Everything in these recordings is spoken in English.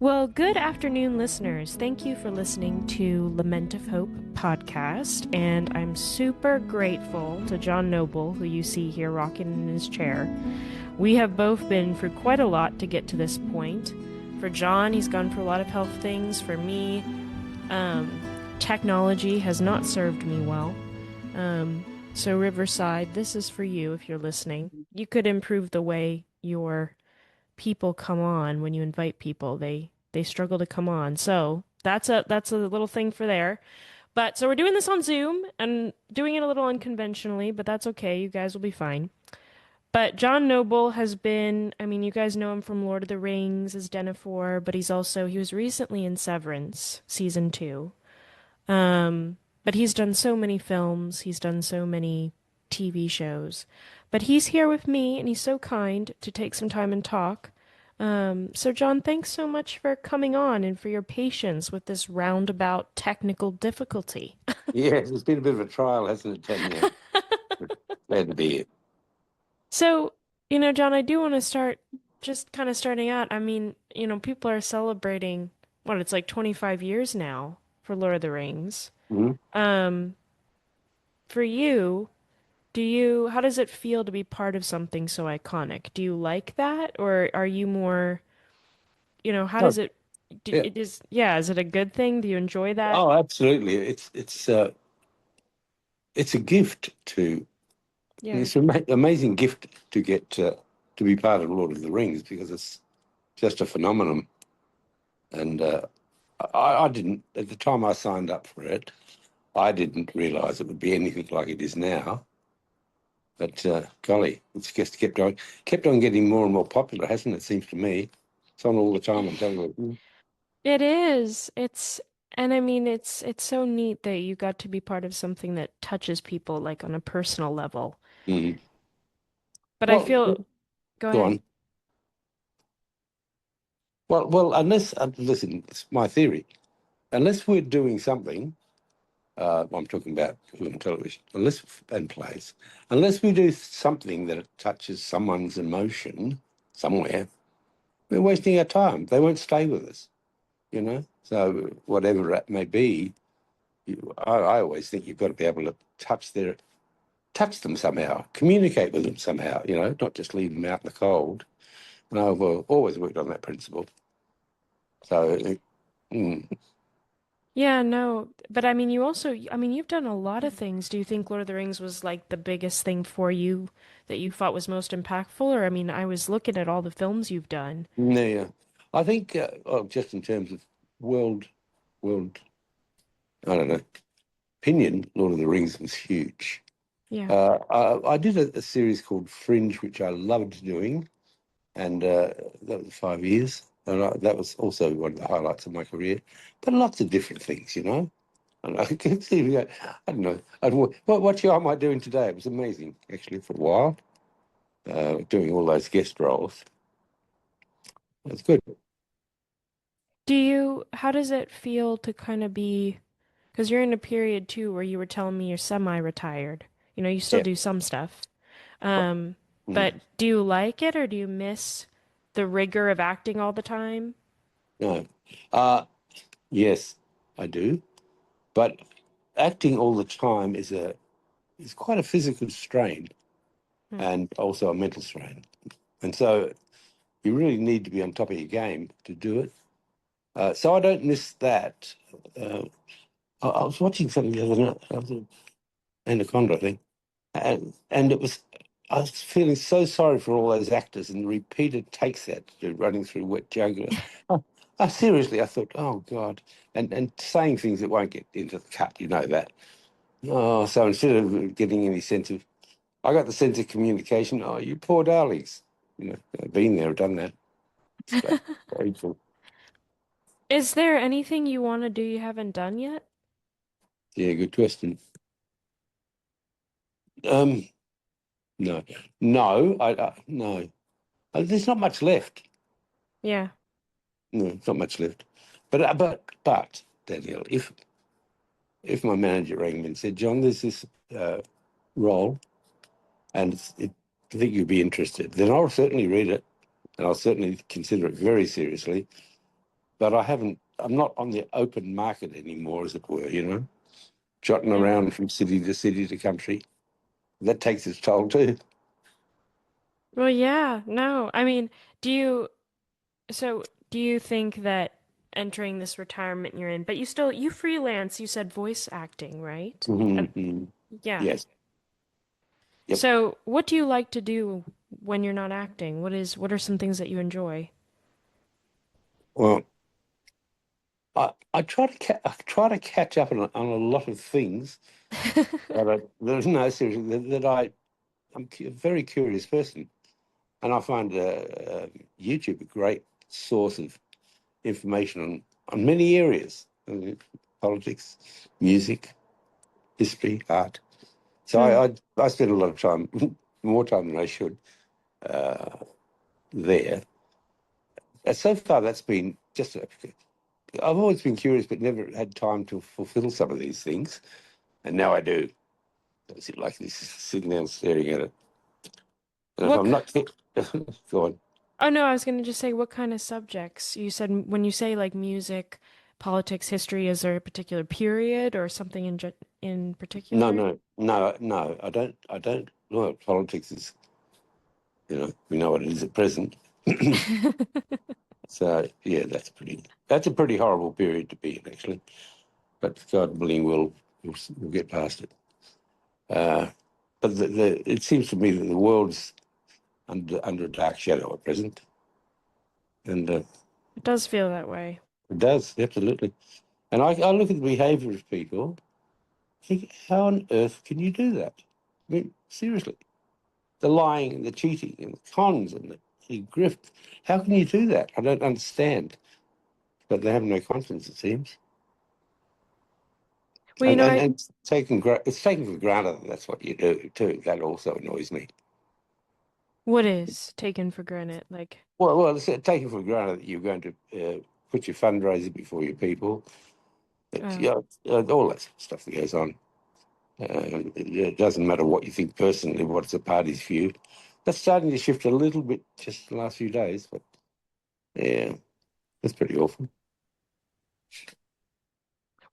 Well, good afternoon, listeners. Thank you for listening to Lament of Hope podcast. And I'm super grateful to John Noble, who you see here rocking in his chair. We have both been through quite a lot to get to this point. For John, he's gone for a lot of health things. For me, um, technology has not served me well. So, Riverside, this is for you if you're listening. You could improve the way your people come on when you invite people. They struggle to come on. So that's a little thing for there. But so we're doing this on Zoom and doing it a little unconventionally, but that's okay. You guys will be fine. But John Noble has been, I mean, you guys know him from Lord of the Rings as Denethor, but he was recently in Severance season 2. But he's done so many films, he's done so many TV shows. But he's here with me and he's so kind to take some time and talk. So John, thanks so much for coming on and for your patience with this roundabout technical difficulty. Yes, it's been a bit of a trial, hasn't it, Tanya? Glad to be here. So, John, I do want to start just kind of starting out. I mean, people are celebrating it's like 25 years now for Lord of the Rings. Mhm. Um, for you, how does it feel to be part of something so iconic? Do you like that, or are you more, how Oh, does it, yeah. is it a good thing? Do you enjoy that? Oh, absolutely. It's a gift to Yeah. it's an amazing gift to get to be part of Lord of the Rings because it's just a phenomenon. And I didn't at the time I signed up for it. I didn't realise it would be anything like it is now. But golly, it's just kept on getting more and more popular, hasn't it? Seems to me. It's on all the time on television. It is. And I mean, it's so neat that you got to be part of something that touches people like on a personal level. Mhm. But I Well, feel, go go ahead. on. Well, unless listen, it's my theory. Unless we're doing something, I'm talking about film and television, and plays, unless we do something that touches someone's emotion somewhere, we're wasting our time. They won't stay with us, you know. So whatever that may be, I always think you've got to be able to touch them somehow, communicate with them somehow, you know, not just leave them out in the cold. And I've always worked on that principle. So. Mm, Yeah, no, but I mean, you've done a lot of things. Do you think Lord of the Rings was like the biggest thing for you that you thought was most impactful? Or, I mean, I was looking at all the films you've done. yeah, I think just in terms of world, world, I don't know, opinion, Lord of the Rings was huge. Yeah. I did a series called Fringe, which I loved doing, and that was 5 years, and that was also one of the highlights of my career. But lots of different things, you know. And I can see, I don't know, what show am I doing today? It was amazing, actually, for a while, doing all those guest roles. It's good. How does it feel to kind of be, because you're in a period too where you were telling me you're semi-retired. You still Yeah. do some stuff. But Mm. do you like it or do you miss the rigor of acting all the time? No. Uh, yes, I do. But acting all the time is quite a physical strain Hmm. and also a mental strain. And so you really need to be on top of your game to do it. So I don't miss that. Uh, I was watching something the other night, Anaconda, I think, and it was I was feeling so sorry for all those actors and repeated takes that running through wet jungle. Seriously, I thought, oh God, and saying things that won't get into the cut, you know that. Oh, so instead of getting any sense of, I got the sense of communication. Oh, you poor darlings, you know, I've been there, done that. It's painful. Is there anything you want to do you haven't done yet? Yeah, good question. Um, no, no, no. There's not much left. Yeah. No, it's not much left. But Danielle, if my manager rang me and said, John, there's this role, and I think you'd be interested, then I'll certainly read it, and I'll certainly consider it very seriously. but I haven't. I'm not on the open market anymore, as it were. Jotting Yeah. around from city to city to country. That takes its toll too. Well, yeah, no. I mean, do you so do you think that entering this retirement you're in, but you freelance, you said voice acting, right? Mm-hmm. Yeah. Yes. Yep. So, what do you like to do when you're not acting? What are some things that you enjoy? Well, I try to catch up on a lot of things no, seriously, I'm a very curious person, and I find YouTube a great source of information on many areas: politics, music, history, art. So Hmm. I spend a lot of time, more time than I should, uh, there. So far, that's been just. I've always been curious, but never had time to fulfil some of these things, and now I do. I sit like this, sitting there staring at it. And if What? I'm not, go on. Oh no, I was gonna just say what kind of subjects? You said when you say like music, politics, history, is there a particular period or something in No, particular? no, no, no. I don't. I don't. Well, politics is, we know what it is at present. So yeah, that's a pretty horrible period to be in, actually. But God willing, we'll get past it. Uh, but it seems to me that the world's under a dark shadow at present, and It does feel that way. it does absolutely. And I look at the behaviour of people, think, how on earth can you do that? I mean, seriously, the lying and the cheating and the cons and the grift. How can you do that? I don't understand. But they have no confidence, it seems. Well, you And know, and, and it's taken for granted that that's what you do too. That also annoys me. what is taken for granted? Like, Well, it's taken for granted that you're going to put your fundraiser before your people. oh, All that sort of stuff that goes on. It doesn't matter what you think personally, what's the party's view. That's starting to shift a little bit just the last few days, but yeah, that's pretty awful.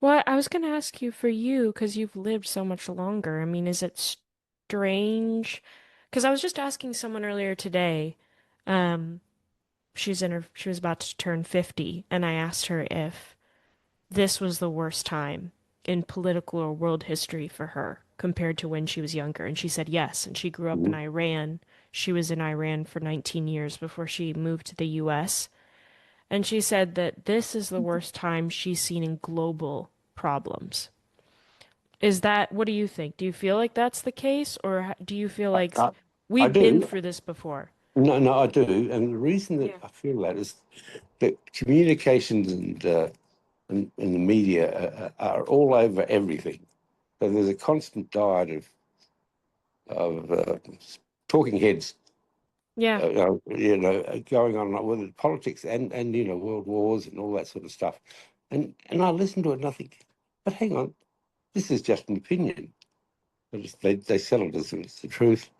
well, I was gonna ask you for you because you've lived so much longer. I mean, is it strange? Because I was just asking someone earlier today. Um, she was about to turn 50, and I asked her if this was the worst time in political or world history for her compared to when she was younger. And she said yes. And she grew up in Mhm. Iran. She was in Iran for 19 years before she moved to the US. And she said that this is the worst time she's seen in global problems. Is that, what do you think? Do you feel like that's the case? Or do you feel I, like I, I we've been do. through this before? No, no, I do. And the reason that Yeah. I feel that is that communications and the media are all over everything. So there's a constant diet of talking heads, Yeah. going on with politics and world wars and all that sort of stuff. And I listen to it and I think, but hang on, this is just an opinion. They sell it as it's the truth.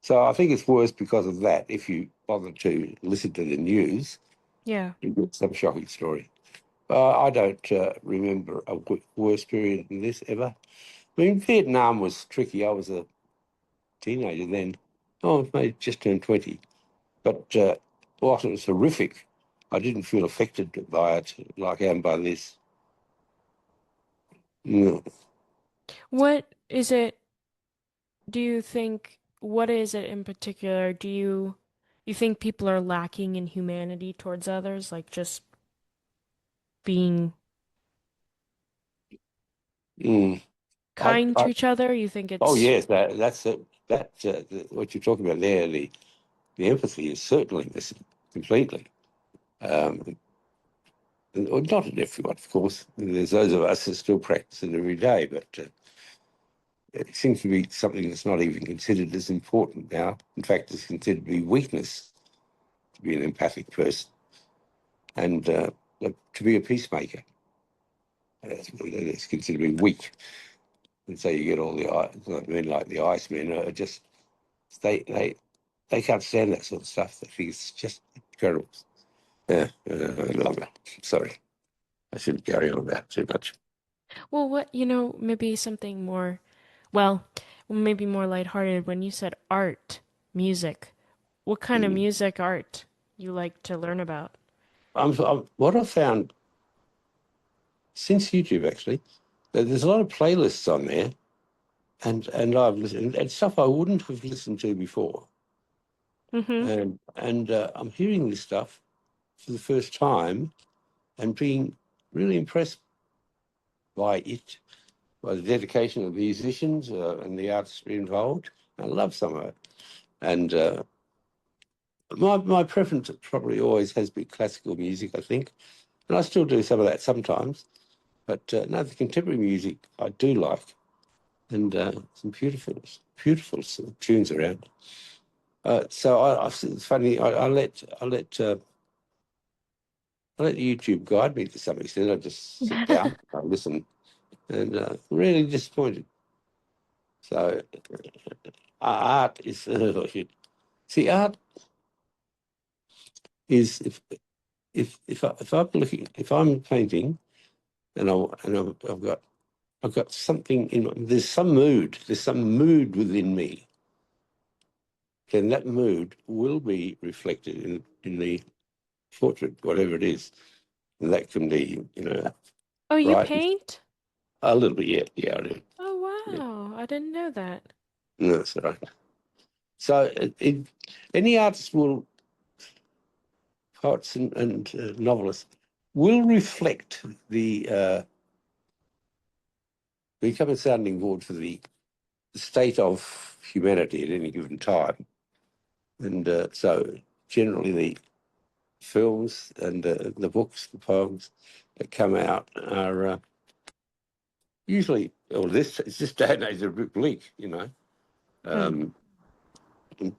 So I think it's worse because of that. If you bother to listen to the news, Yeah. you get some shocking story. I don't remember a worse period than this ever. I mean, Vietnam was tricky. I was a teenager then. Oh, I just turned 20. But whilst it was horrific, I didn't feel affected by it like I am by this. No. What is it? Do you think, what is it in particular? You think people are lacking in humanity towards others, like just being Mm. I, kind I, to each other? You think oh, it's, yes, that's it. What you're talking about there, the empathy is certainly missing completely. Um, well, not in everyone, of course. There's those of us that still practice it every day, but it seems to be something that's not even considered as important now. In fact, it's considered to be weakness to be an empathic person and to be a peacemaker. It's considered to be weak. And so you get all the men like the Icemen are just they they they can't stand that sort of stuff. They think it's just incredible. Yeah, I love it. Sorry, I shouldn't carry on about too much. Well, maybe something more, well, maybe more lighthearted when you said art, music. What kind of Mm. music art you like to learn about? What I've found since YouTube actually, there's a lot of playlists on there, and I've listened and stuff I wouldn't have listened to before, Mm-hmm. and I'm hearing this stuff for the first time and being really impressed by it, by the dedication of the musicians and the artistry involved. I love some of it, and my preference probably always has been classical music, I think, and I still do some of that sometimes. But no, the contemporary music I do like, and some beautiful sort of tunes around. So it's funny. I let YouTube guide me to some extent. I just sit down, I listen, and really disappointed. So art is see art is if I'm looking if I'm painting and I've got something in there's some mood within me, then that mood will be reflected in the portrait, whatever it is. And that can be, Oh, you bright, paint? a little bit, yeah, yeah, I do. Oh, Yeah. wow. I didn't know that. No, that's all right. So any artist will, poets and novelists, will reflect become a sounding board for the state of humanity at any given time. And so generally the films and the books, the poems that come out are usually, well, it's this day and age a bit bleak, Hmm. Um, and,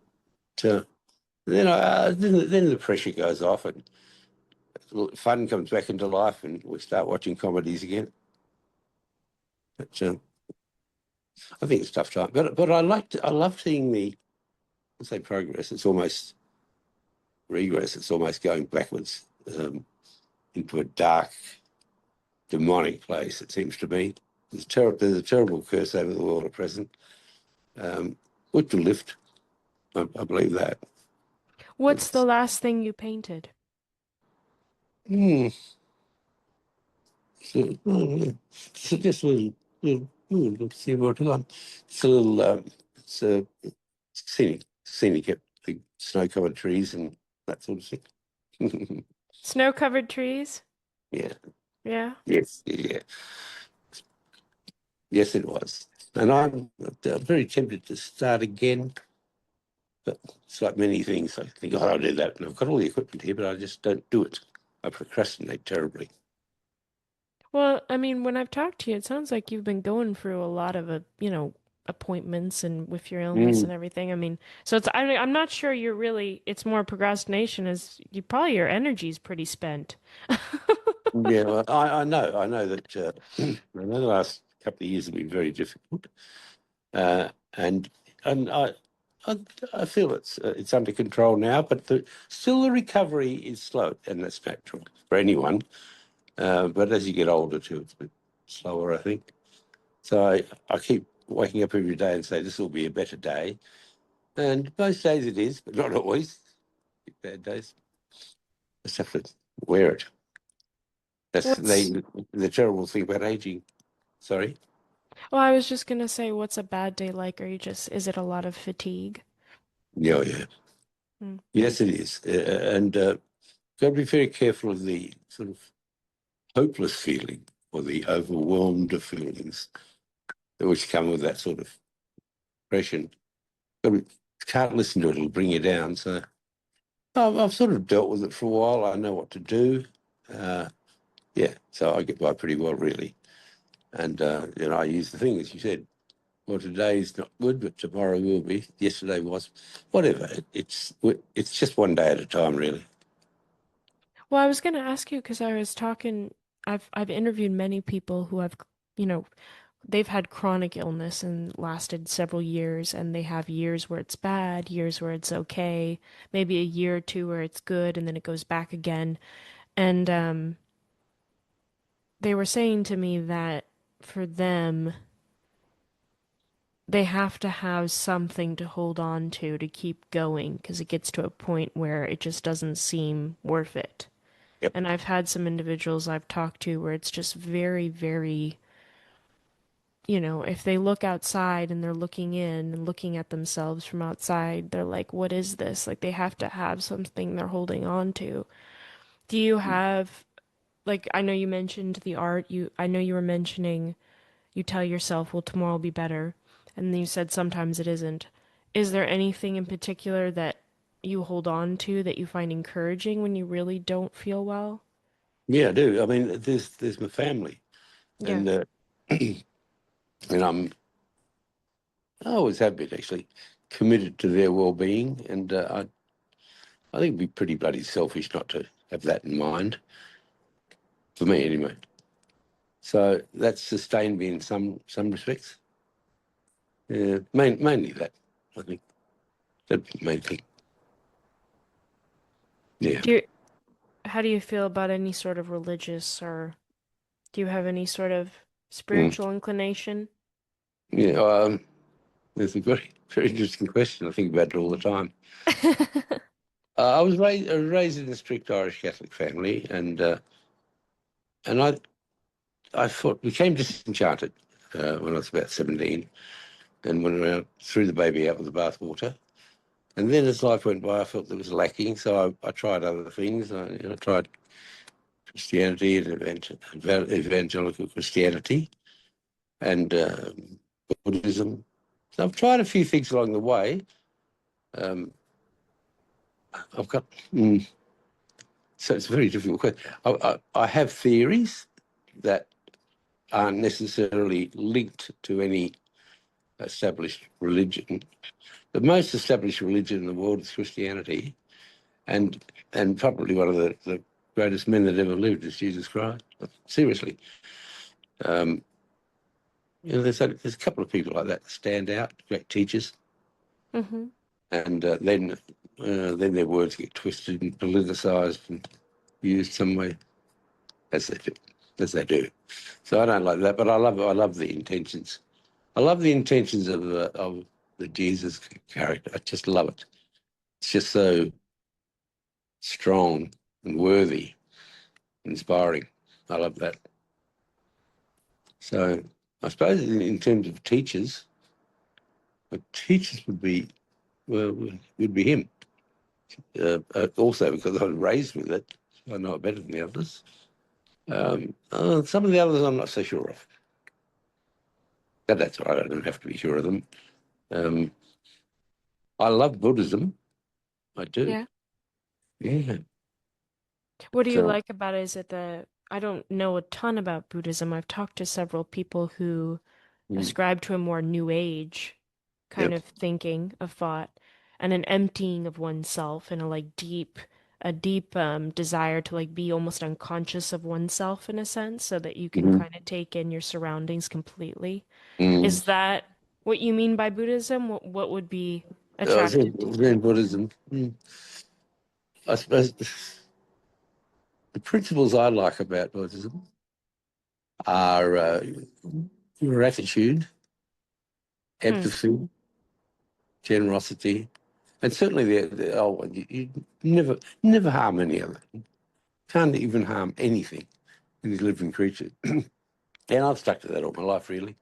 then the pressure goes off and fun comes back into life and we start watching comedies again. But I think it's a tough time. But I love seeing I say progress. It's almost regress. It's almost going backwards into a dark, demonic place. It seems to me. There's a terrible curse over the world at present, which will lift. I believe that. What's the last thing you painted? Mm, yeah. So just let's see what on. It's a little, it's a scenic, big snow-covered trees and that sort of thing. Snow-covered trees? Yeah, Yeah. yes, yeah, yes, it was. And I'm very tempted to start again, but it's like many things. I think, oh, I'll do that. And I've got all the equipment here, but I just don't do it. I procrastinate terribly. Well, I mean, when I've talked to you, it sounds like you've been going through a lot of, appointments and with your illness Mm. and everything. I mean, so I'm not sure it's more procrastination as your energy's pretty spent. Yeah, well, I know that I know the last couple of years have been very difficult, uh, and and I, I feel it's under control now, but still the recovery is slow, and that's natural for anyone. But as you get older too, it's a bit slower, I think. So I keep waking up every day and say this will be a better day, and most days it is, but not always. Bad days. Just have to wear it. That's What's, the terrible thing about aging. Sorry. well, I was just gonna say, what's a bad day like? Is it a lot of fatigue? Yeah, yeah. Hmm. Yes, it is. And got to be very careful of the sort of hopeless feeling or the overwhelmed feelings which come with that sort of depression. Can't listen to it, it'll bring you down. So I've sort of dealt with it for a while. I know what to do. Uh, yeah, so I get by pretty well, really. And, I use the thing, as you said, well, today's not good, but tomorrow will be. Yesterday was. Whatever. It's just one day at a time, really. Well, I was gonna ask you because I was talking. I've interviewed many people who have, you know, they've had chronic illness and lasted several years, and they have years where it's bad, years where it's okay, maybe a year or two where it's good, and then it goes back again. And they were saying to me that for them, they have to have something to hold on to keep going because it gets to a point where it just doesn't seem worth it. Yep. And I've had some individuals I've talked to where it's just very, very, if they look outside and they're looking in and looking at themselves from outside, they're like, what is this? Like they have to have something they're holding on to. Do you have, like, I know you mentioned the art, I know you were mentioning you tell yourself, well, tomorrow will be better. And then you said sometimes it isn't. Is there anything in particular that you hold on to that you find encouraging when you really don't feel well? Yeah, I do. I mean, there's my family, Yeah. and and I always have been actually committed to their well-being, and I think it'd be pretty bloody selfish not to have that in mind for me, anyway. So that's sustained me in some respects. Yeah, mainly that, I think. That's the main thing. Yeah. Do you, how do you feel about any sort of religious or do you have any sort of Mm. spiritual inclination? Yeah. That's a very interesting question. I think about it all the time. I was raised in a strict Irish Catholic family, and I thought became disenchanted when I was about 17, and went around threw the baby out with the bathwater. And then as life went by, I felt there was lacking, so I tried other things. I tried Christianity and evangelical Christianity and Buddhism. So I've tried a few things along the way. Um, I've got so it's a very difficult question. I have theories that aren't necessarily linked to any established religion. The most established religion in the world is Christianity, and probably one of the greatest men that ever lived is Jesus Christ. Seriously, um, there's a couple of people like that stand out, great teachers, Mm-hmm. and then their words get twisted and politicised and used some way as they do, as they do. So I don't like that, but I love the intentions. I love the intentions of the Jesus character. I just love it. It's just so strong and worthy, inspiring. I love that. So I suppose in terms of teachers, the teachers would be well would be him. Also because I was raised with it, I know it better than the others. Some of the others I'm not so sure of, but that's all right. I don't have to be sure of them. Um, I love Buddhism. I do. Yeah. Yeah. What do you So, like about it? Is it I don't know a ton about Buddhism. I've talked to several people who mm, ascribe to a more new age kind yep. of thinking of thought and an emptying of oneself and a deep desire to like be almost unconscious of oneself in a sense so that you can Mm-hmm. kind of take in your surroundings completely. Mm. Is that what you mean by Buddhism? What would be attractive to you? Zen Buddhism. I suppose the principles I like about Buddhism are gratitude, Hmm. empathy, generosity, and certainly the old one. You never harm any other. Can't even harm anything in these living creatures. And I've stuck to that all my life, really.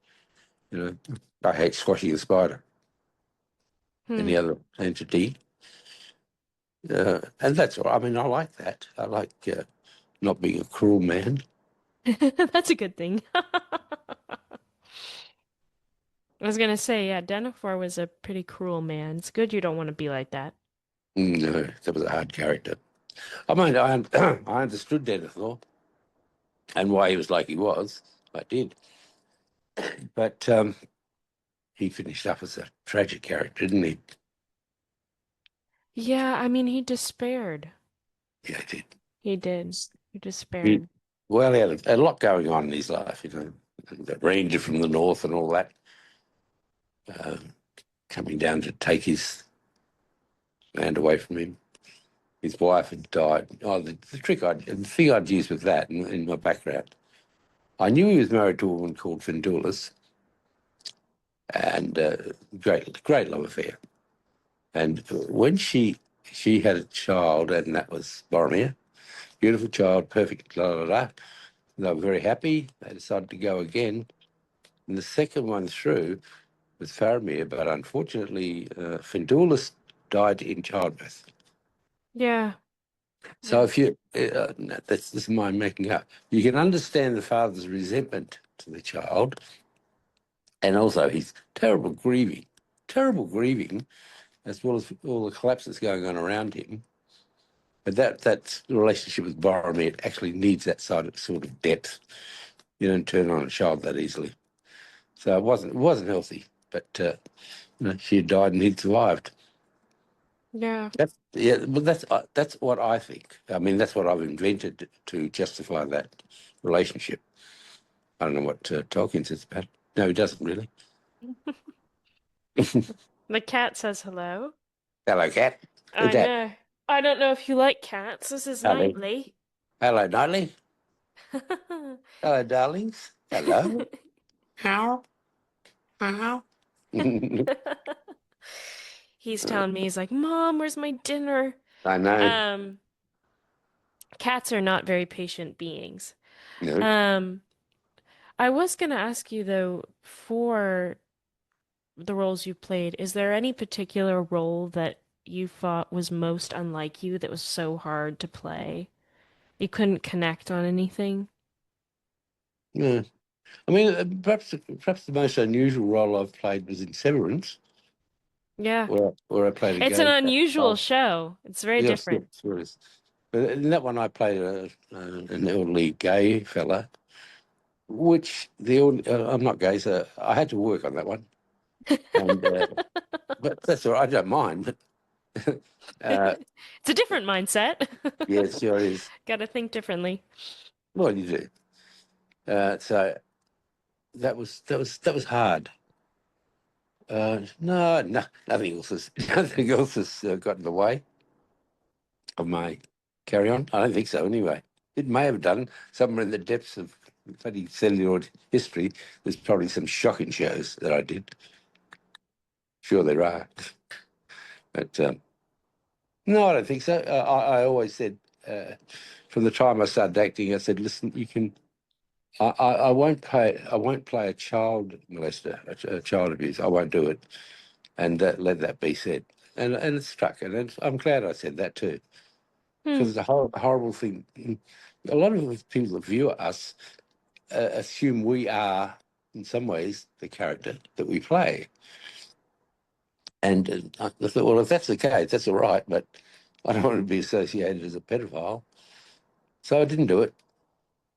You know, I hate squashing a spider, Hmm. any other entity, and that's all. I mean, I like that. I like not being a cruel man. That's a good thing. I was gonna say, yeah, Denethor was a pretty cruel man. It's good you don't want to be like that. No, that was a hard character. I mean, I understood Denethor and why he was like he was. I did, but he finished up as a tragic character, didn't he? Yeah, I mean, he despaired. Yeah, he did. He did. He He despaired. well, he had a lot going on in his life, you know. the ranger from the north and all that, coming down to take his land away from him. His wife had died. Oh, the thing I'd used with that in my background, I knew he was married to a woman called Findulis, and great love affair. And when she had a child, and that was Boromir, beautiful child, perfect, la la la. They were very happy. They decided to go again. And the second one through was Faramir, but unfortunately, Findulis died in childbirth. Yeah. So Yeah. if you, no, this is my making up, you can understand the father's resentment to the child and also his terrible grieving, as well as all the collapses going on around him. But that relationship with Boromir actually needs that sort of depth. You don't turn on a child that easily. So it wasn't healthy, but she had died and he'd survived. Yeah. That's what I think. I mean, that's what I've invented to justify that relationship. I don't know what Tolkien says about it. No, he doesn't really. The cat says hello. Hello, cat. Who's I that? know. I don't know if you like cats. This is Hello. Nightly. Hello, Nightly. Hello, darlings. Hello. How? How? He's telling me, he's like, Mom, where's my dinner? I know. Um, Cats are not very patient beings. No. Um, I was gonna ask you though, for the roles you played, is there any particular role that you thought was most unlike you that was so hard to play? You couldn't connect on anything? Yeah. I mean, perhaps the most unusual role I've played was in Severance, Yeah. where I played a It's an gay unusual character. show. It's very Yes, different. yes, yes. But in that one, I played an elderly gay fella, which I'm not gay, so I had to work on that one. And but that's all right. I don't mind. But It's a different mindset. yes, sure is. Gotta think differently. Well, you do. So that was hard. No, nothing else has got in the way of my carry on. I don't think so. Anyway, it may have done somewhere in the depths of bloody celluloid history. There's probably some shocking shows that I did. Sure, there are, but no, I don't think so. I always said from the time I started acting, I said, listen, you can. I won't play. I won't play a child molester, a child abuse. I won't do it, and let that be said. And it struck, and I'm glad I said that too, Hmm. because it's a horrible thing. A lot of the people that view us assume we are, in some ways, the character that we play. And I thought, well, if that's the case, that's all right, but I don't want to be associated as a pedophile. So I didn't do it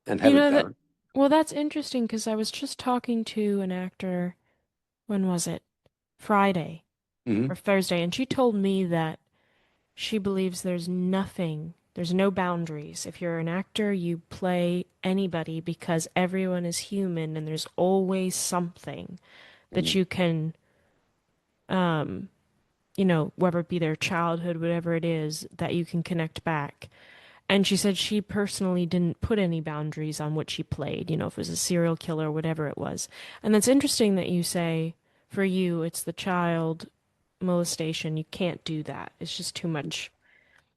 and You haven't know done that, it. well, that's interesting because I was just talking to an actor, when was it? Friday Hmm. or Thursday, and she told me that she believes there's no boundaries. If you're an actor, you play anybody because everyone is human and there's always something that you can, um, whether it be their childhood, whatever it is, that you can connect back. And she said she personally didn't put any boundaries on what she played, if it was a serial killer, whatever it was. And that's interesting that you say for you, it's the child molestation. You can't do that. It's just too much.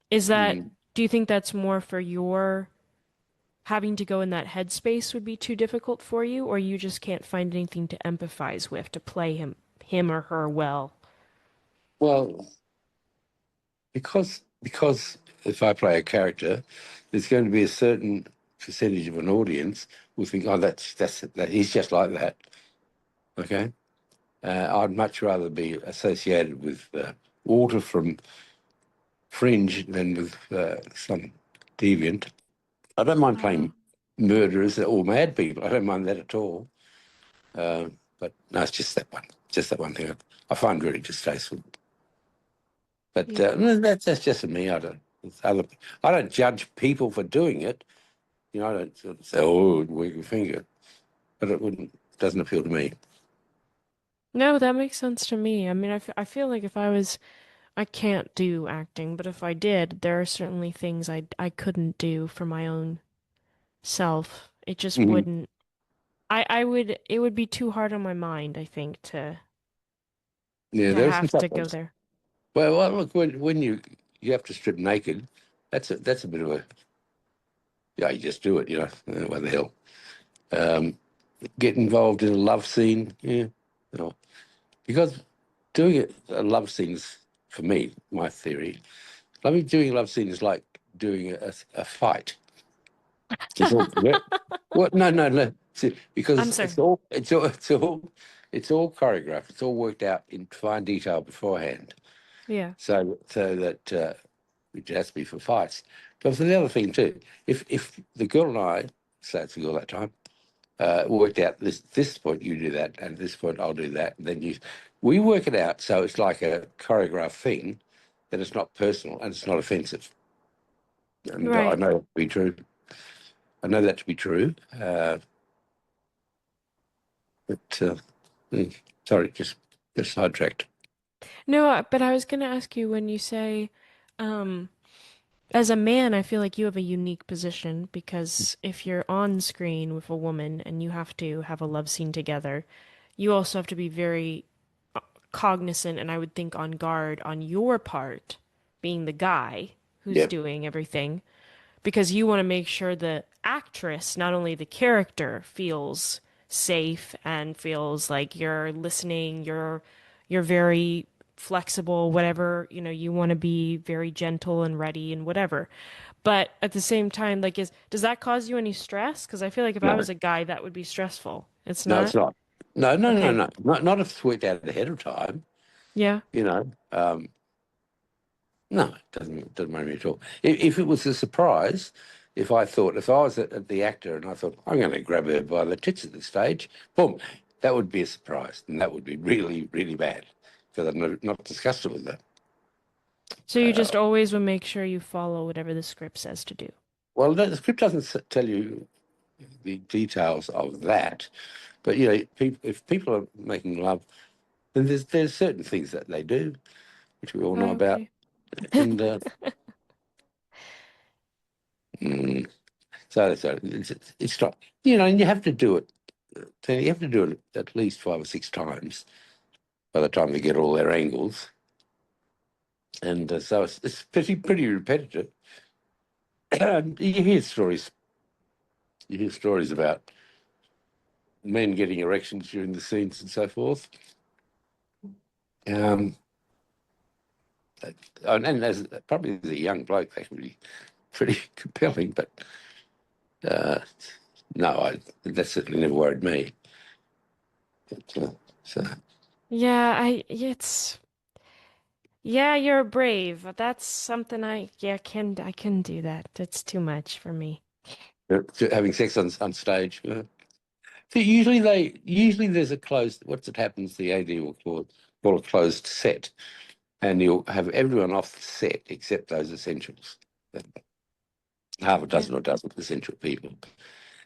Is that, Mm. do you think that's more for your having to go in that headspace would be too difficult for you, or you just can't find anything to empathize with to play him or her well? Well, because if I play a character, there's going to be a certain percentage of an audience who think, oh, that he's just like that. Okay, I'd much rather be associated with Walter from Fringe than with some deviant. I don't mind Oh. playing murderers or mad people. I don't mind that at all. But no, it's just that one thing I find very distasteful. But Yeah. no, that's just me. I don't judge people for doing it. I don't sort of say, oh, wag your finger. but it wouldn't doesn't appeal to me. No, that makes sense to me. I mean, I feel like if I was, I can't do acting, but if I did, there are certainly things I couldn't do for my own self. It just Mhm. wouldn't. I would. It would be too hard on my mind, I think, Yeah, to there are some have tough to go ones. there. Well, look, when you have to strip naked, that's a bit of a yeah. You just do it, you know. What the hell? Um, get involved in a love scene, yeah. You know, because doing a love scenes for me, my theory, doing a love scene is like doing a fight. It's all what? No, no, no. See, I'm because sorry. it's all choreographed. It's all worked out in fine detail beforehand. Yeah. So that it has to be for fights. But for the other thing too, if the girl and I, say it's the girl that time, worked out this point you do that, and at this point I'll do that, and then we work it out so it's like a choreographed thing, that it's not personal and it's not offensive. And I Right. know that to be true. I know that to be true. But mm, sorry, just sidetracked. No, but I was gonna ask you when you say, um, as a man, I feel like you have a unique position because if you're on screen with a woman and you have to have a love scene together, you also have to be very cognizant and I would think on guard on your part, being the guy who's Yeah, doing everything, because you want to make sure the actress, not only the character, feels safe and feels like you're listening, you're very flexible, whatever, you want to be very gentle and ready and whatever. But at the same time, like does that cause you any stress? Because I feel like if I no, was a guy, that would be stressful. It's no, it's not? not. No, no, no, Okay. no, not if it's worked out ahead of time. Yeah. You know, no, it doesn't matter me at all. If it was a surprise, if I was at the actor and I thought I'm going to grab her by the tits at this stage, boom, that would be a surprise, and that would be really really bad because I've not discussed it with her. So you just always would make sure you follow whatever the script says to do. Well, no, the script doesn't tell you the details of that, but you know, if people are making love, then there's certain things that they do, which we all know Oh, about, okay. and mm, so it's not, you know, and you have to do it. So you have to do it at least 5 or 6 times by the time they get all their angles, and so it's pretty repetitive. And you hear stories. You hear stories about men getting erections during the scenes and so forth. Um, and as probably as a young bloke, that can be pretty compelling. But uh, no, that certainly never worried me. But, so Yeah, yeah, you're brave. That's something I can do that. That's too much for me. having sex on stage. So usually there's a closed. What's it happens? The AD will call a closed set, and you'll have everyone off the set except those essentials. Half a Yeah. dozen or dozen essential people,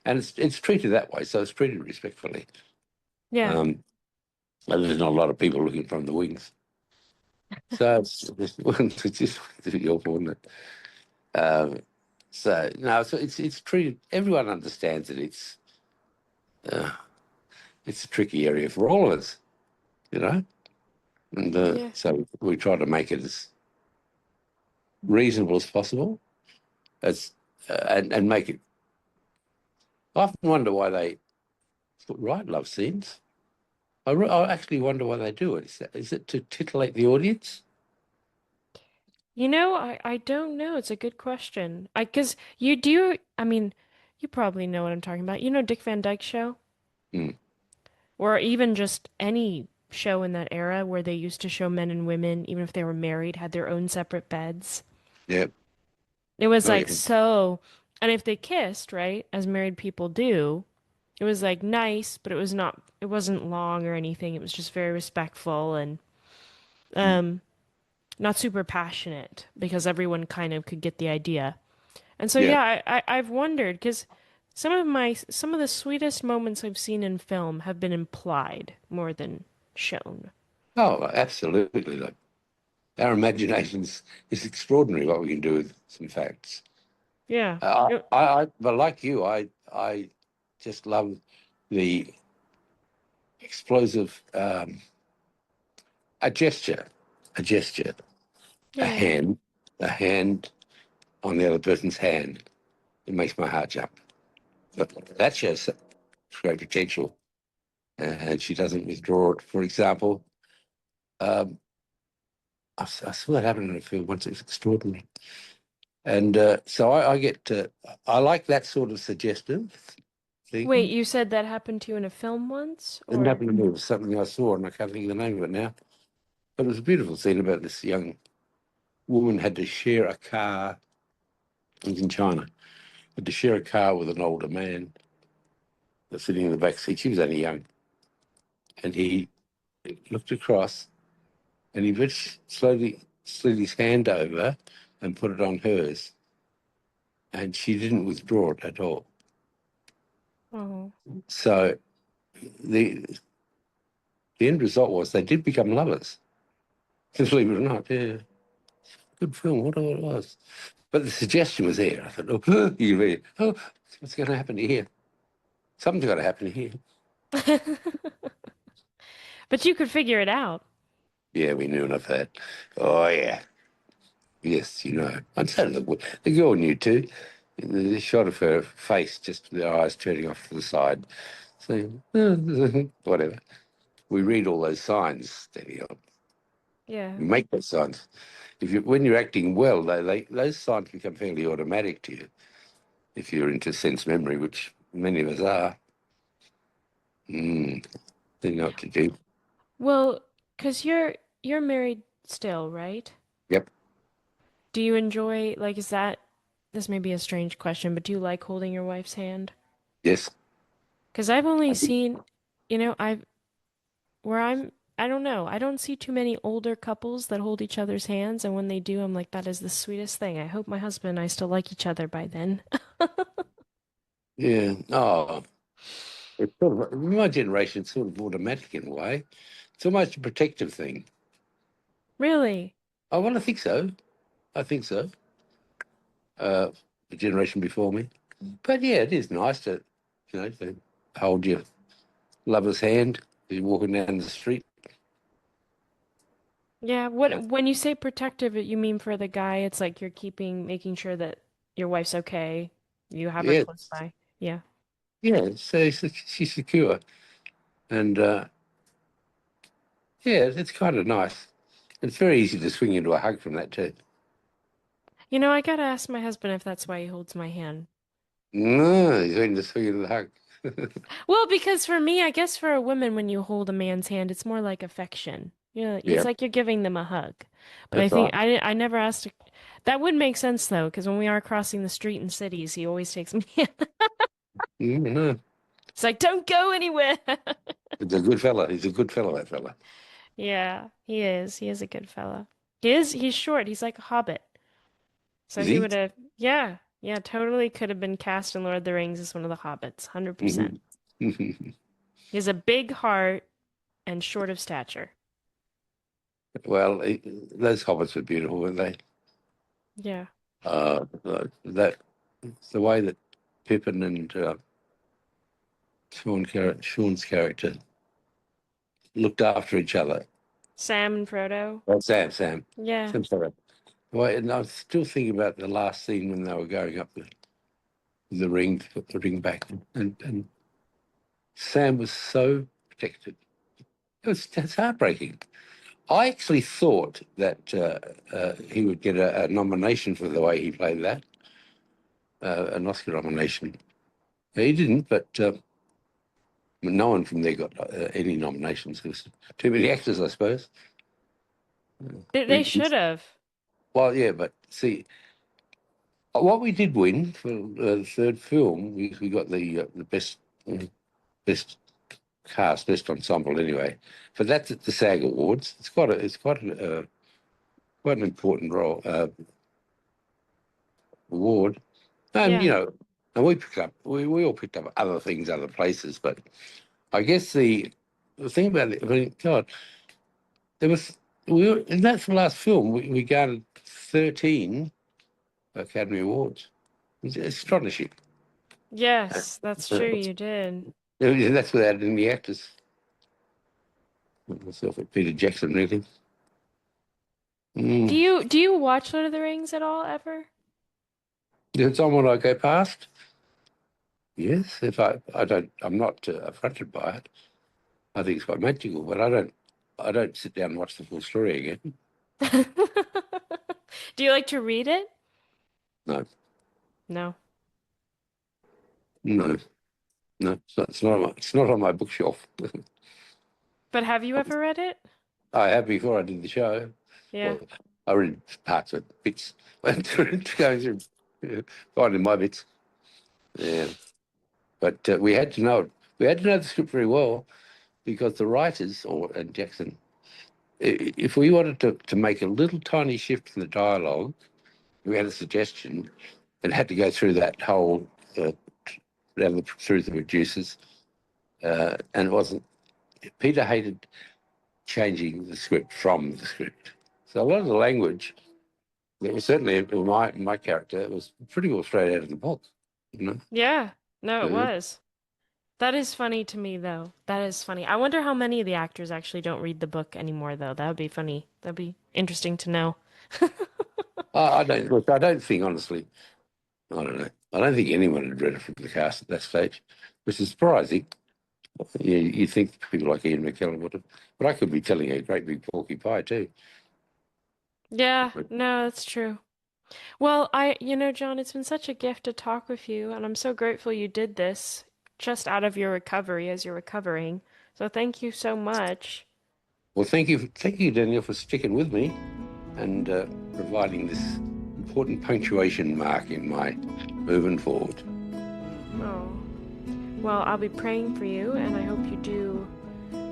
and it's treated that way. So it's treated respectfully. Yeah. Um, and there's not a lot of people looking from the wings. So it's just really awful, isn't it? So no, so it's treated. Everyone understands that uh, it's a tricky area for all of us, you know. And Yeah. so we try to make it as reasonable as possible, as and make it. I often wonder why they write love scenes. I actually wonder why they do it. Is it to titillate the audience? I don't know. It's a good question. Cause you do, I mean, you probably know what I'm talking about. You know Dick Van Dyke Show? Mm, Or even just any show in that era where they used to show men and women, even if they were married, had their own separate beds. yeah. It was Oh like yeah. so, and if they kissed, right, as married people do, it was like nice, but it wasn't long or anything. It was just very respectful and Mm, um not super passionate because everyone kind of could get the idea. And so yeah. yeah, I've wondered because some of the sweetest moments I've seen in film have been implied more than shown. Oh, absolutely. Like our imaginations is extraordinary what we can do with some facts. Yeah. But like you, I just love the explosive, a gesture, a gesture, a Yeah. hand, a hand on the other person's hand. It makes my heart jump. But that shows great potential, and she doesn't withdraw it. For example, um, I saw that happen in a film once. It's extraordinary, and so I get I like that sort of suggestive Wait, thing. you said that happened to you in a film once, It didn't or? happen to me. It was something I saw, and I can't think of the name of it now. But it was a beautiful scene about this young woman had to share a car. It was in China. Had to share a car with an older man that's sitting in the back seat. She was only young, and he looked across, and he very slowly slid his hand over and put it on hers, and she didn't withdraw it at all. Oh. So the the end result was they did become lovers. Believe it or not, yeah, good film. What it was, but the suggestion was there. I thought, oh, you read, oh, what's going to happen here? Something's got to happen here. But you could figure it out. Yeah, we knew enough of that. Oh yeah, yes, you know. And so the girl knew too. The shot of her face, just with her eyes turning off to the side, saying, whatever. We read all those signs, Danielle. Yeah. We make those signs. When you're acting well, those signs become fairly automatic to you. If you're into sense memory, which many of us are, they know what to do. Well, 'cause you're married still, right? Yep. Do you enjoy, like, is that, this may be a strange question, but do you like holding your wife's hand? Yes. 'Cause I've only seen, I've where I don't know. I don't see too many older couples that hold each other's hands, and when they do, I'm like, that is the sweetest thing. I hope my husband and I still like each other by then. Yeah. Oh, it's sort of, my generation, it's sort of automatic in a way. It's almost a protective thing. Really? Oh, well, I think so. I think so. Uh, the generation before me. But yeah, it is nice to hold your lover's hand as you're walking down the street. Yeah, Uh, when you say protective, you mean for the guy, it's like you're making sure that your wife's okay. You have her yeah, close by. Yeah. yeah. So she's secure, and yeah, it's kind of nice. It's very easy to swing into a hug from that too. I gotta ask my husband if that's why he holds my hand. No, he's ready to swing into the hug. Well, because for me, I guess for a woman, when you hold a man's hand, it's more like affection. It's Yeah, like you're giving them a hug. But I that's think right. I never asked. That would make sense though, because when we are crossing the street in cities, he always takes me. No, It's like, don't go anywhere. he's a good fella. He's a good fella, that fella. Yeah, he is. He is a good fella. He is. He's short. He's like a hobbit. So Is he he? would have. Yeah, yeah, totally could have been cast in Lord of the Rings as one of the hobbits. 100%. Hmm. He has a big heart and short of stature. Well, those hobbits were beautiful, weren't they? Yeah. That the way that Pippin and Sean's character looked after each other. Sam and Frodo. Oh, Sam, Yeah. sorry. Well, and I was still thinking about the last scene when they were going up the ring to put the ring back, and Sam was so protected. It's heartbreaking. I actually thought that he would get a nomination for the way he played that, an Oscar nomination. He didn't, but no one from there got any nominations. There was too many actors, I suppose. They should have. Well, yeah, but see, what we did win for the third film, we got the best cast, best ensemble anyway. But that's at the SAG Awards. Quite an important role award, and Yeah. And we all picked up other things, other places, but I guess the thing about it, I mean, God, there was and that's the last film we garnered 13 Academy Awards. It's astonishing. Yes, that's Uh, true, you did. and that's without any actors. Myself and Peter Jackson, really. Do Mm. you watch Lord of the Rings at all ever? If someone I go past, yes. If I don't, I'm not affronted by it. I think it's quite magical, but I don't sit down and watch the full story again. Do you like to read it? No, No. no, no. It's not on my bookshelf. But have you ever read it? I have before I did the show. Yeah. Well, I read parts of it, bits, went through going through, finding my bits. Yeah, but we had to know it. We had to know the script very well because the writers, and Jackson, if we wanted to make a little tiny shift in the dialogue, we had a suggestion and had to go through that whole through the producers, and it wasn't. Peter hated changing the script from the script, so a lot of the language. It was certainly in my character. It was pretty well straight out of the book, you know. Yeah. No, it Yeah. was. That is funny to me, though. That is funny. I wonder how many of the actors actually don't read the book anymore, though. That would be funny. That'd be interesting to know. I don't look. I don't think honestly. I don't know. I don't think anyone had read it from the cast at that stage, which is surprising. You think people like Ian McKellen would have, but I could be telling a great big porky pie too. Yeah, no, that's true. Well, John, it's been such a gift to talk with you, and I'm so grateful you did this just out of your recovery as you're recovering. So thank you so much. Well, thank you, Daniel, for sticking with me and providing this important punctuation mark in my moving forward. Oh, well, I'll be praying for you, and I hope you do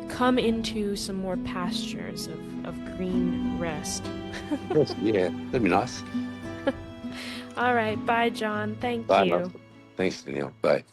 come into some more pastures of green rest. Yes, yeah, that'd be nice. All right, bye, John. Thank Bye, love. you. Thanks, Daniel. Bye.